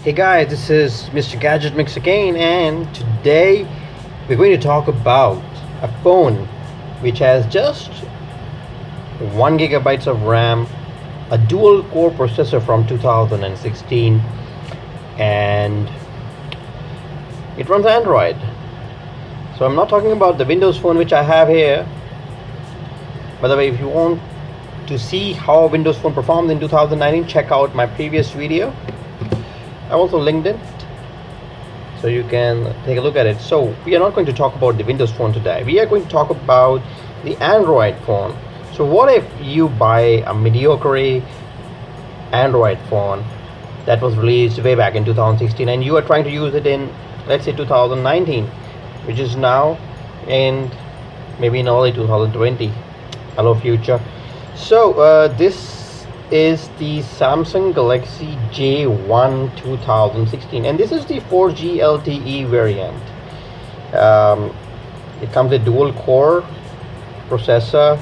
Hey guys, this is Mr. GADGETMIX again, and today we're going to talk about a phone which has just 1 gigabytes of RAM, a dual core processor from 2016, and it runs Android. So I'm not talking about the Windows phone which I have here. By the way, if you want to see how a Windows phone performed in 2019, check out my previous video. I also linked it so you can take a look at it. So we are not going to talk about the Windows phone today. We are going to talk about the Android phone. So what if you buy a mediocre Android phone that was released way back in 2016 and you are trying to use it in, let's say, 2019, which is now in maybe in early 2020. Hello future. So this is the Samsung Galaxy J1 2016, and this is the 4G LTE variant. It comes with dual core processor,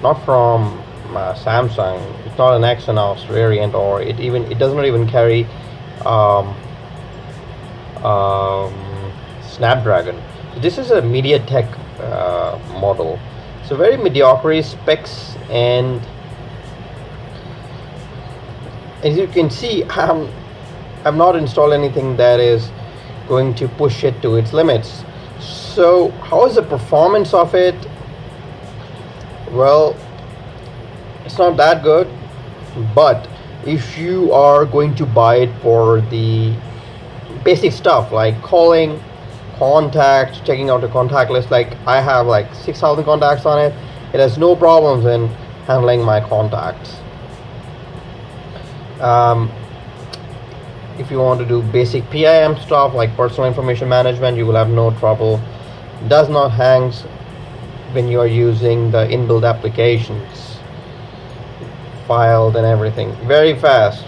not from Samsung. It's not an Exynos variant, or it does not even carry Snapdragon. So this is a MediaTek model. So very mediocre specs, and as you can see, I'm not installed anything that is going to push it to its limits. So how is the performance of it? Well, it's not that good, but if you are going to buy it for the basic stuff like calling, contacts, checking out the contact list, like I have like 6,000 contacts on it, it has no problems in handling my contacts. If you want to do basic PIM stuff like personal information management, you will have no trouble. Does not hang when you are using the inbuilt applications, filed and everything, very fast.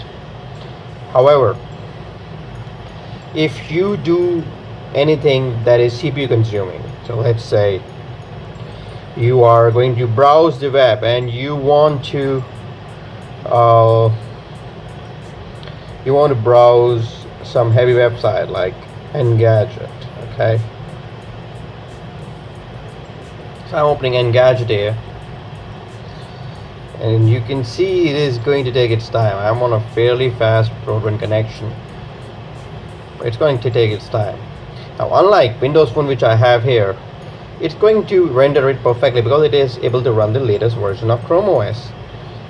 However, if you do anything that is CPU consuming, so let's say you are going to browse the web and you want to browse some heavy website like Engadget. Okay, so I'm opening Engadget here, and you can see it is going to take its time. I'm on a fairly fast broadband connection, but it's going to take its time. Now, unlike Windows Phone which I have here, it's going to render it perfectly because it is able to run the latest version of Chrome OS,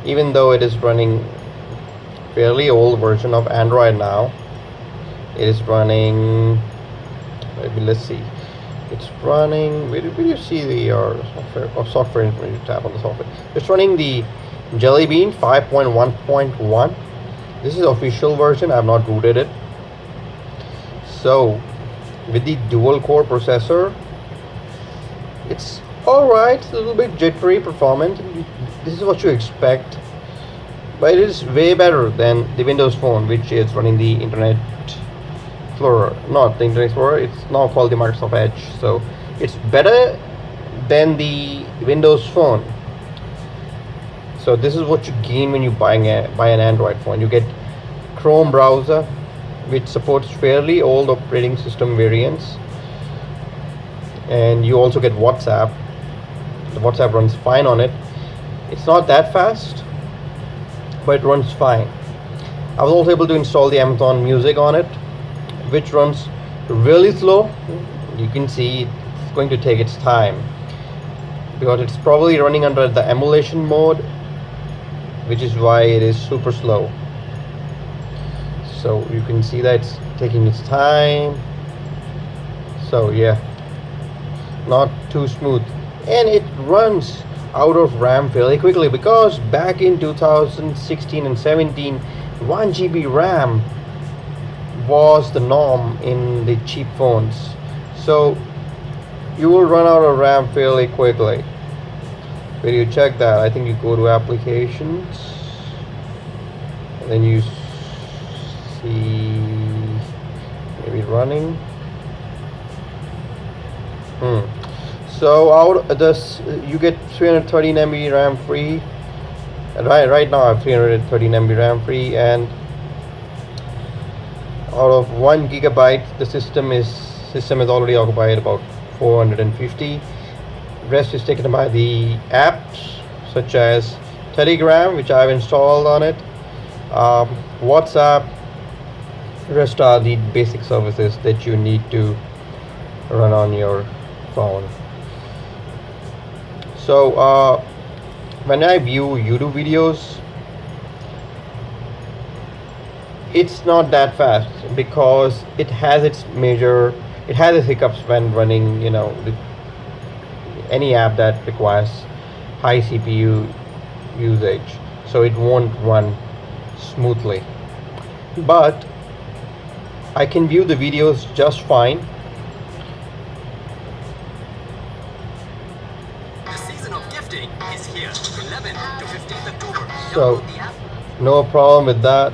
even though it is running fairly old version of Android now. It is running, maybe let's see, it's running, where do you see the software when you tap on the software? It's running the Jelly Bean 5.1.1. this is the official version. I have not rooted it. So with the dual core processor, it's alright, a little bit jittery performance. This is what you expect, but it is way better than the Windows Phone, which is running the Internet Explorer. Not the Internet Explorer, it's now called the Microsoft Edge. So it's better than the Windows Phone. So this is what you gain when you buy an Android phone. You get Chrome browser, which supports fairly old operating system variants, and you also get WhatsApp. The WhatsApp runs fine on it. It's not that fast, but it runs fine. I was also able to install the Amazon Music on it, which runs really slow. You can see it's going to take its time because it's probably running under the emulation mode, which is why it is super slow. So you can see that it's taking its time. So yeah, not too smooth, and it runs out of RAM fairly quickly because back in 2016 and 17, 1 GB RAM was the norm in the cheap phones. So you will run out of RAM fairly quickly. Where do you check that? I think you go to applications, and then you see maybe running. So out of this, you get 313 MB RAM free. Right now I have 313 MB RAM free, and Out of 1 GB, the system is already occupied about 450. Rest is taken by the apps such as Telegram, which I've installed on it, WhatsApp. Rest are the basic services that you need to run on your phone. So when I view YouTube videos, it's not that fast because it has its hiccups when running, any app that requires high CPU usage, so it won't run smoothly. But I can view the videos just fine. The season of gifting is here, 11 to 15th October. So no problem with that.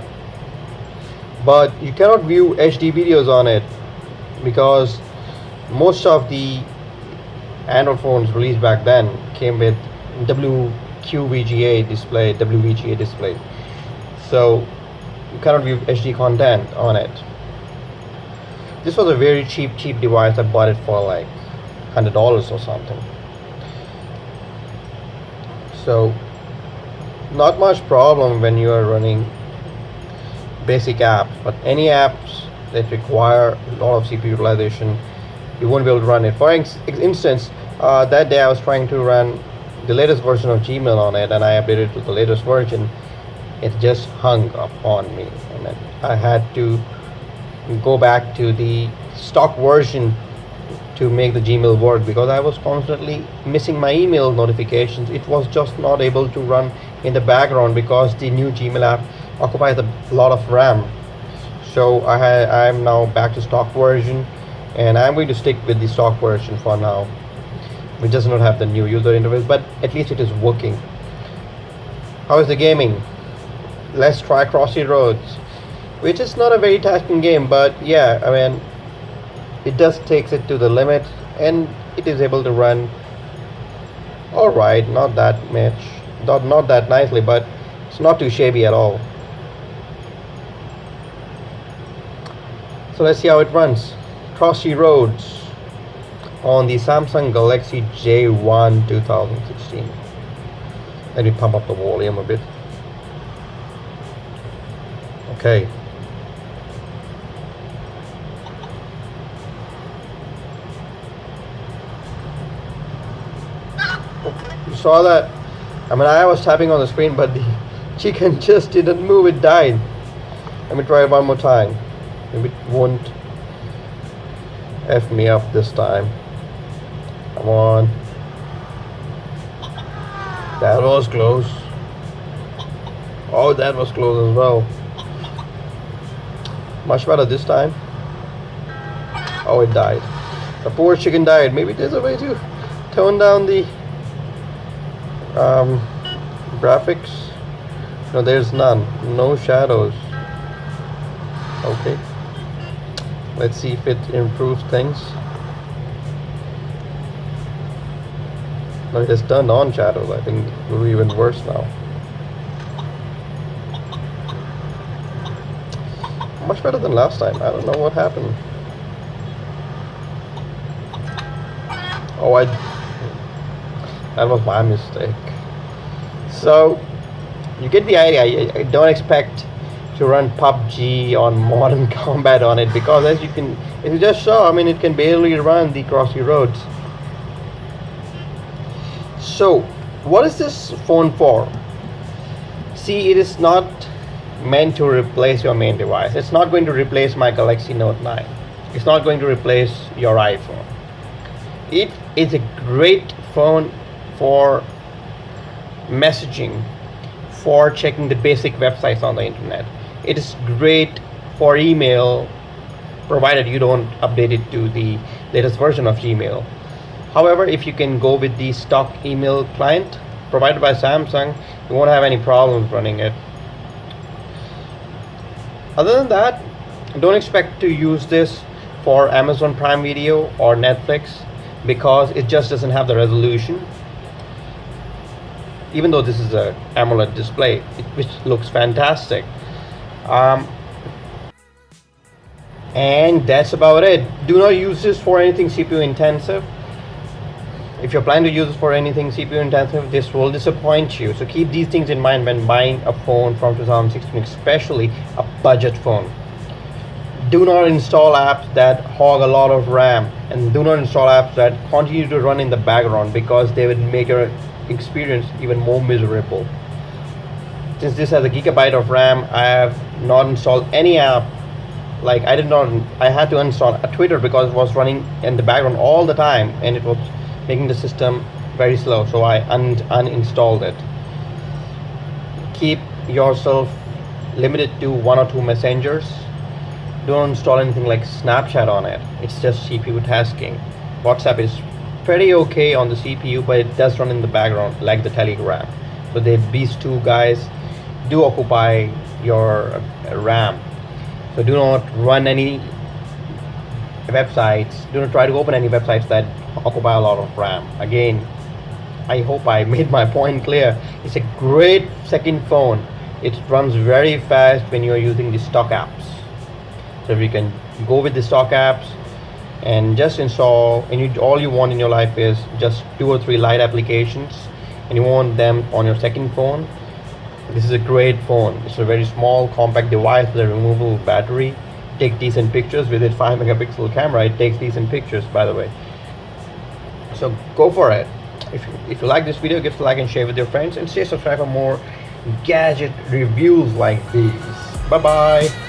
But you cannot view HD videos on it because most of the Android phones released back then came with WVGA display. So you cannot view HD content on it. This was a very cheap device. I bought it for like $100 or something. So not much problem when you are running basic apps, but any apps that require a lot of CPU utilization, you won't be able to run it. For instance, that day I was trying to run the latest version of Gmail on it, and I updated to the latest version. It just hung up on me, and then I had to go back to the stock version to make the Gmail work because I was constantly missing my email notifications. It was just not able to run in the background because the new Gmail app occupies a lot of RAM. So I'm now back to stock version, and I'm going to stick with the stock version for now. It does not have the new user interface, but at least it is working. How is the gaming? Let's try Crossy Roads, which is not a very tasking game, but yeah, I mean, it does takes it to the limit, and it is able to run alright, not that much, not that nicely, but it's not too shabby at all. So let's see how it runs. Crossy Roads on the Samsung Galaxy J1 2016. Let me pump up the volume a bit. Okay. You saw that? I mean, I was tapping on the screen, but the chicken just didn't move, it died. Let me try it one more time. Maybe it won't F me up this time. Come on. That was close. Oh, that was close as well. Much better this time. Oh, it died. The poor chicken died. Maybe there's a way to tone down the graphics. No, there's none. No shadows. Okay. Let's see if it improves things. No, it has turned on shadows. I think it will be even worse now. Much better than last time. I don't know what happened. Oh, that was my mistake. So you get the idea. I don't expect to run PUBG on Modern Combat on it because as you just saw, I mean, it can barely run the Crossy Roads. So what is this phone for? See, it is not meant to replace your main device. It's not going to replace my Galaxy Note 9. It's not going to replace your iPhone. It is a great phone for messaging, for checking the basic websites on the internet. It is great for email, provided you don't update it to the latest version of Gmail. However, if you can go with the stock email client provided by Samsung, you won't have any problems running it. Other than that, don't expect to use this for Amazon Prime Video or Netflix because it just doesn't have the resolution. Even though this is a AMOLED display, which looks fantastic. And that's about it. Do not use this for anything CPU intensive. If you're planning to use this for anything CPU intensive, this will disappoint you. So keep these things in mind when buying a phone from 2016, especially a budget phone. Do not install apps that hog a lot of RAM, and do not install apps that continue to run in the background, because they would make your experience even more miserable. Since this has a gigabyte of RAM, I have not installed any app. Like I had to uninstall a Twitter because it was running in the background all the time and it was making the system very slow, so I uninstalled it. Keep yourself limited to 1 or 2 messengers. Don't install anything like Snapchat on it. It's just CPU tasking. WhatsApp is pretty okay on the CPU, but it does run in the background like the Telegram. So these two guys do occupy your RAM. So do not run any websites. Do not try to open any websites that occupy a lot of RAM. Again, I hope I made my point clear. It's a great second phone. It runs very fast when you're using the stock apps. So if you can go with the stock apps and just install, and all you want in your life is just 2 or 3 light applications, and you want them on your second phone, this is a great phone. It's a very small, compact device with a removable battery. Take decent pictures with its 5-megapixel camera. It takes decent pictures, by the way. So go for it. If you like this video, give it a like and share with your friends, and stay subscribed for more gadget reviews like these. Bye bye.